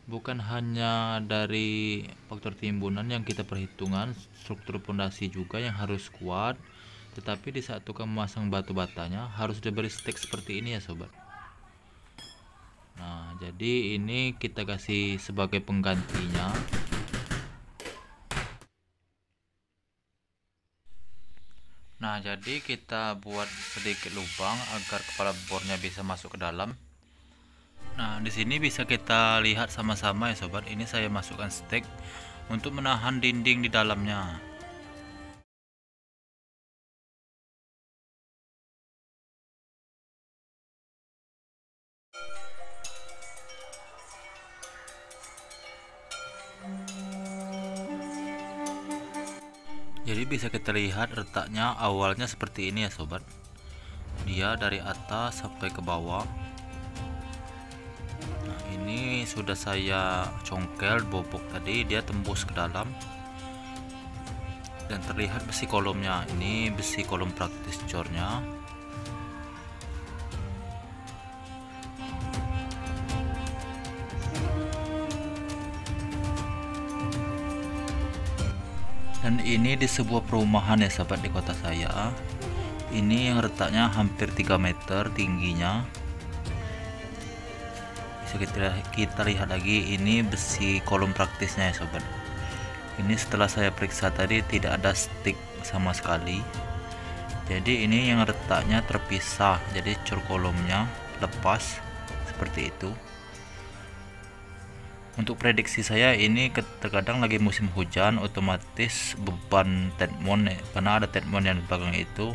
bukan hanya dari faktor timbunan yang kita perhitungkan, struktur pondasi juga yang harus kuat, tetapi di saat tukang memasang batu batanya harus diberi stek seperti ini ya sobat. Nah, jadi ini kita kasih sebagai penggantinya. Nah, jadi kita buat sedikit lubang agar kepala bornya bisa masuk ke dalam. Nah, di sini bisa kita lihat sama-sama ya sobat. Ini saya masukkan stek untuk menahan dinding di dalamnya. Jadi bisa kita lihat retaknya awalnya seperti ini ya sobat. Dia dari atas sampai ke bawah. Nah, ini sudah saya congkel bobok tadi, dia tembus ke dalam. Dan terlihat besi kolomnya. Ini besi kolom praktis cornya. Dan ini di sebuah perumahan ya sahabat di kota saya. Ini yang retaknya hampir 3 meter tingginya. Bisa kita lihat lagi, ini besi kolom praktisnya ya sobat. Ini setelah saya periksa tadi tidak ada stick sama sekali. Jadi ini yang retaknya terpisah, jadi cor kolomnya lepas seperti itu. Untuk prediksi saya ini terkadang lagi musim hujan, otomatis beban tetmon karena ada tetmon yang di belakang itu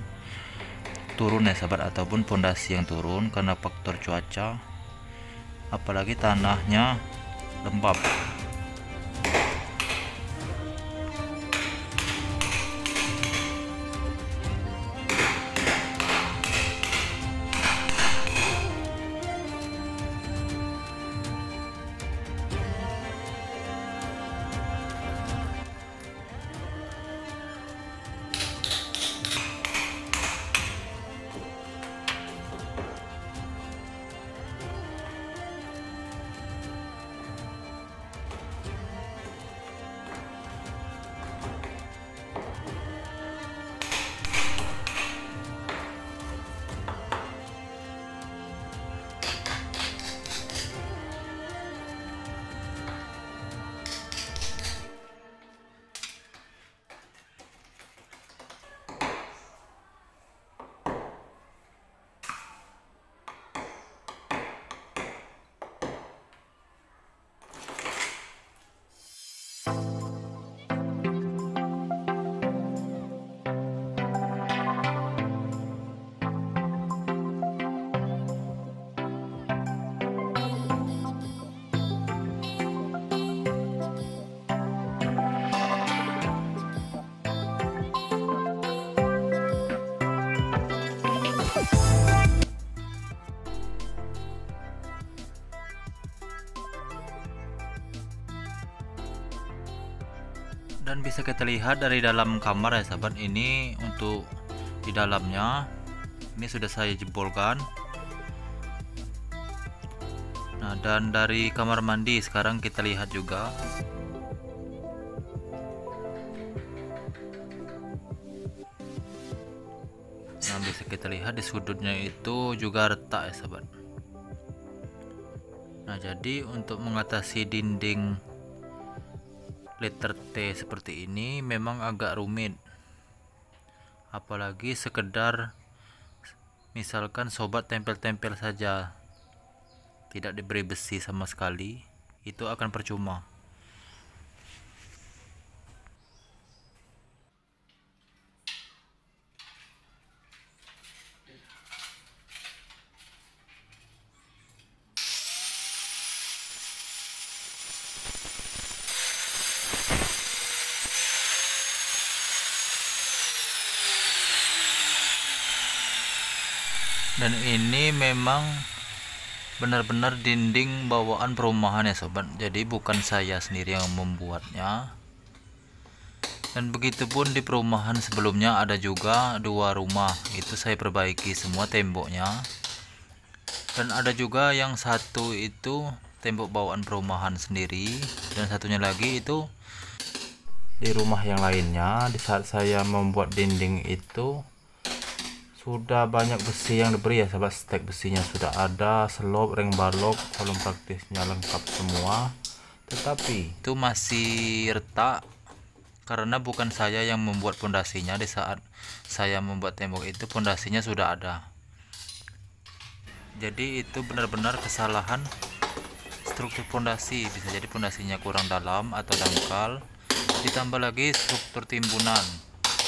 turun ya sahabat, ataupun pondasi yang turun karena faktor cuaca, apalagi tanahnya lembab. Dan bisa kita lihat dari dalam kamar ya sahabat, ini untuk di dalamnya ini sudah saya jebolkan. Nah, dan dari kamar mandi sekarang kita lihat juga. Nah, bisa kita lihat di sudutnya itu juga retak ya sahabat. Nah, jadi untuk mengatasi dinding letter T seperti ini memang agak rumit, apalagi sekedar misalkan sobat tempel-tempel saja, tidak diberi besi sama sekali, itu akan percuma. Dan ini memang benar-benar dinding bawaan perumahan ya sobat, jadi bukan saya sendiri yang membuatnya. Dan begitupun di perumahan sebelumnya ada juga 2 rumah, itu saya perbaiki semua temboknya. Dan ada juga yang satu itu tembok bawaan perumahan sendiri, dan satunya lagi itu di rumah yang lainnya. Di saat saya membuat dinding itu sudah banyak besi yang diberi ya sahabat, stek besinya sudah ada, selop, ring balok, kolom praktisnya lengkap semua, tetapi itu masih retak karena bukan saya yang membuat pondasinya. Di saat saya membuat tembok itu pondasinya sudah ada. Jadi itu benar-benar kesalahan struktur pondasi. Bisa jadi pondasinya kurang dalam atau dangkal, ditambah lagi struktur timbunan.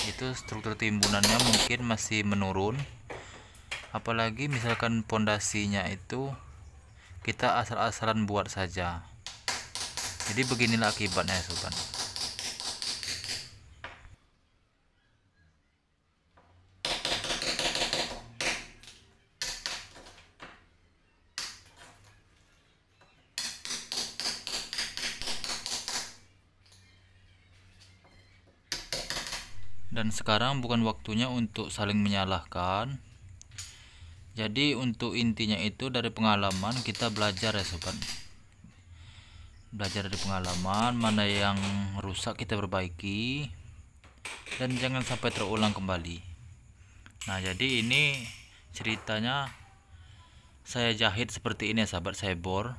Itu struktur timbunannya mungkin masih menurun, apalagi misalkan pondasinya itu kita asal-asalan buat saja. Jadi beginilah akibatnya sobat. Dan sekarang bukan waktunya untuk saling menyalahkan. Jadi untuk intinya itu dari pengalaman kita belajar ya sobat. Belajar dari pengalaman, mana yang rusak kita perbaiki dan jangan sampai terulang kembali. Nah, jadi ini ceritanya saya jahit seperti ini ya sahabat, saya bor.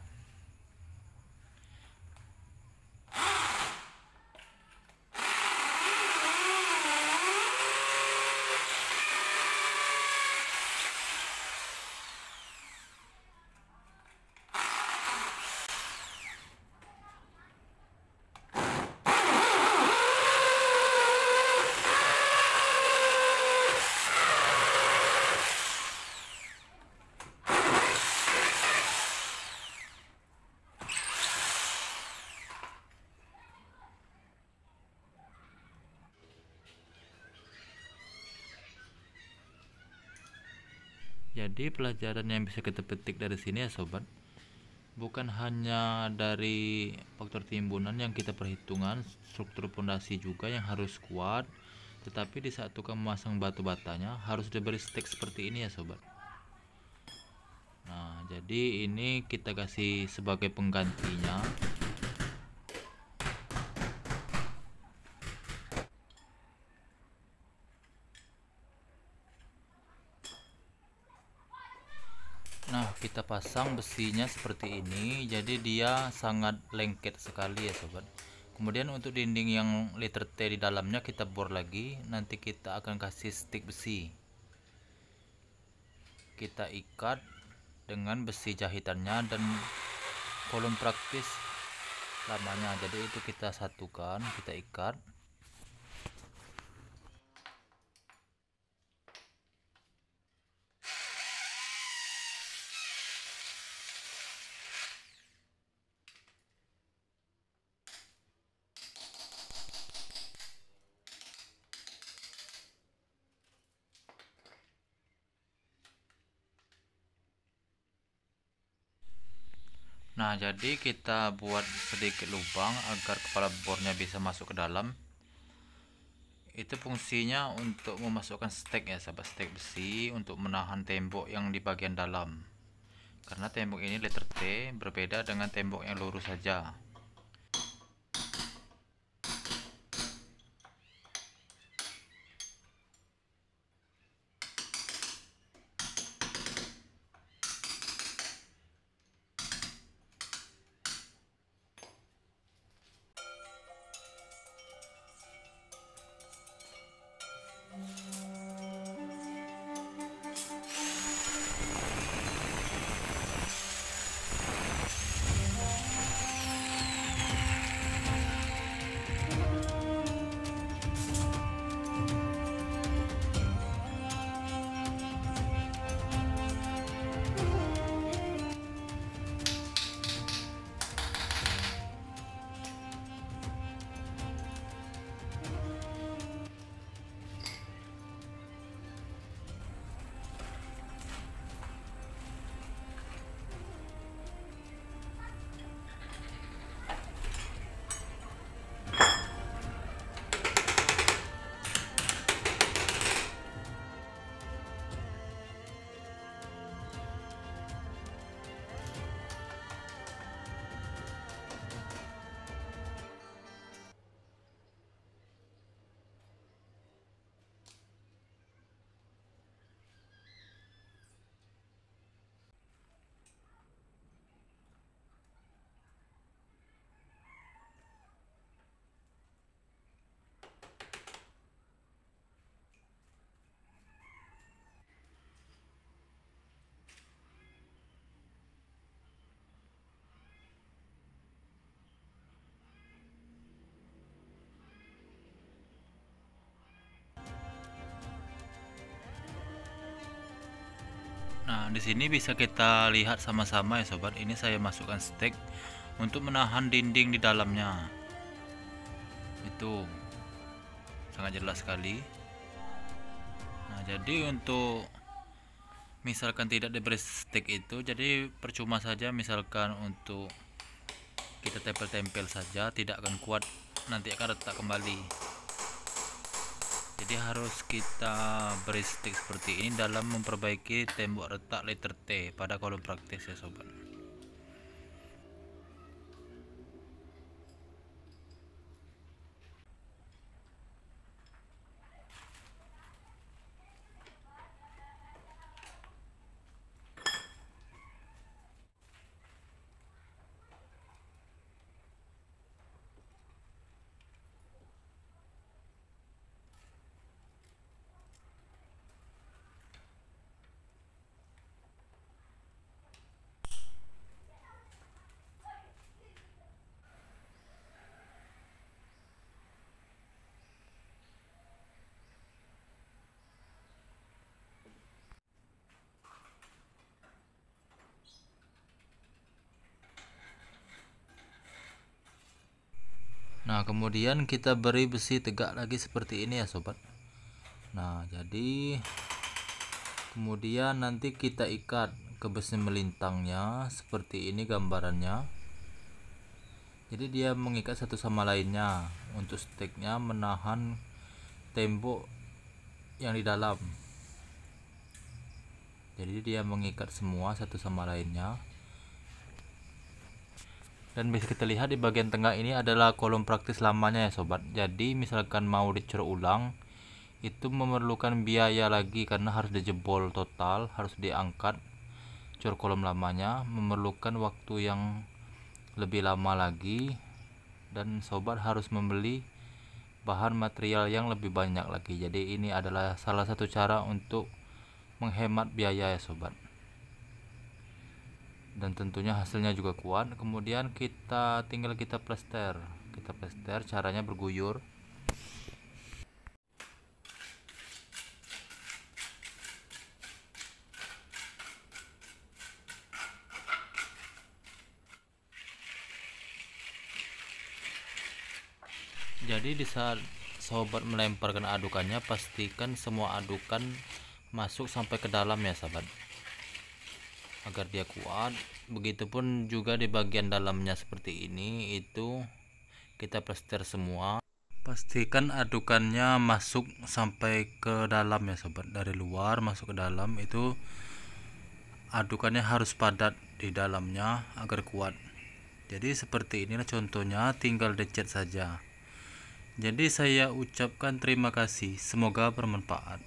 Jadi pelajaran yang bisa kita petik dari sini ya sobat, bukan hanya dari faktor timbunan yang kita perhitungan, struktur pondasi juga yang harus kuat, tetapi di saat tukang memasang batu batanya harus diberi stek seperti ini ya sobat. Nah, jadi ini kita kasih sebagai penggantinya. Nah, kita pasang besinya seperti ini, jadi dia sangat lengket sekali ya sobat. Kemudian untuk dinding yang liter T di dalamnya kita bor lagi, nanti kita akan kasih stik besi. Kita ikat dengan besi jahitannya dan kolom praktis lamanya. Jadi itu kita satukan, kita ikat. Nah, jadi kita buat sedikit lubang agar kepala bornya bisa masuk ke dalam. Itu fungsinya untuk memasukkan stek ya sahabat, stek besi untuk menahan tembok yang di bagian dalam. Karena tembok ini liter T berbeda dengan tembok yang lurus saja. Nah, di sini bisa kita lihat sama-sama ya sobat. Ini saya masukkan stek untuk menahan dinding di dalamnya. Itu sangat jelas sekali. Nah, jadi untuk misalkan tidak diberi stek itu, jadi percuma saja misalkan untuk kita tempel-tempel saja, tidak akan kuat, nanti akan retak kembali. Jadi harus kita beri stick seperti ini dalam memperbaiki tembok retak letter T pada kolom praktis ya sobat. Nah, kemudian kita beri besi tegak lagi seperti ini ya sobat. Nah, jadi kemudian nanti kita ikat ke besi melintangnya seperti ini gambarannya. Jadi dia mengikat satu sama lainnya. Untuk steknya menahan tembok yang di dalam. Jadi dia mengikat semua satu sama lainnya. Dan bisa kita lihat di bagian tengah ini adalah kolom praktis lamanya ya sobat. Jadi misalkan mau dicor ulang itu memerlukan biaya lagi karena harus dijebol total, harus diangkat cor kolom lamanya, memerlukan waktu yang lebih lama lagi, dan sobat harus membeli bahan material yang lebih banyak lagi. Jadi ini adalah salah satu cara untuk menghemat biaya ya sobat, dan tentunya hasilnya juga kuat. Kemudian tinggal kita plester, caranya berguyur. Jadi di saat sobat melemparkan adukannya, pastikan semua adukan masuk sampai ke dalam ya sahabat, agar dia kuat. Begitupun juga di bagian dalamnya seperti ini, itu kita plester semua. Pastikan adukannya masuk sampai ke dalam ya sobat, dari luar masuk ke dalam. Itu adukannya harus padat di dalamnya agar kuat. Jadi seperti inilah contohnya, tinggal dicat saja. Jadi saya ucapkan terima kasih, semoga bermanfaat.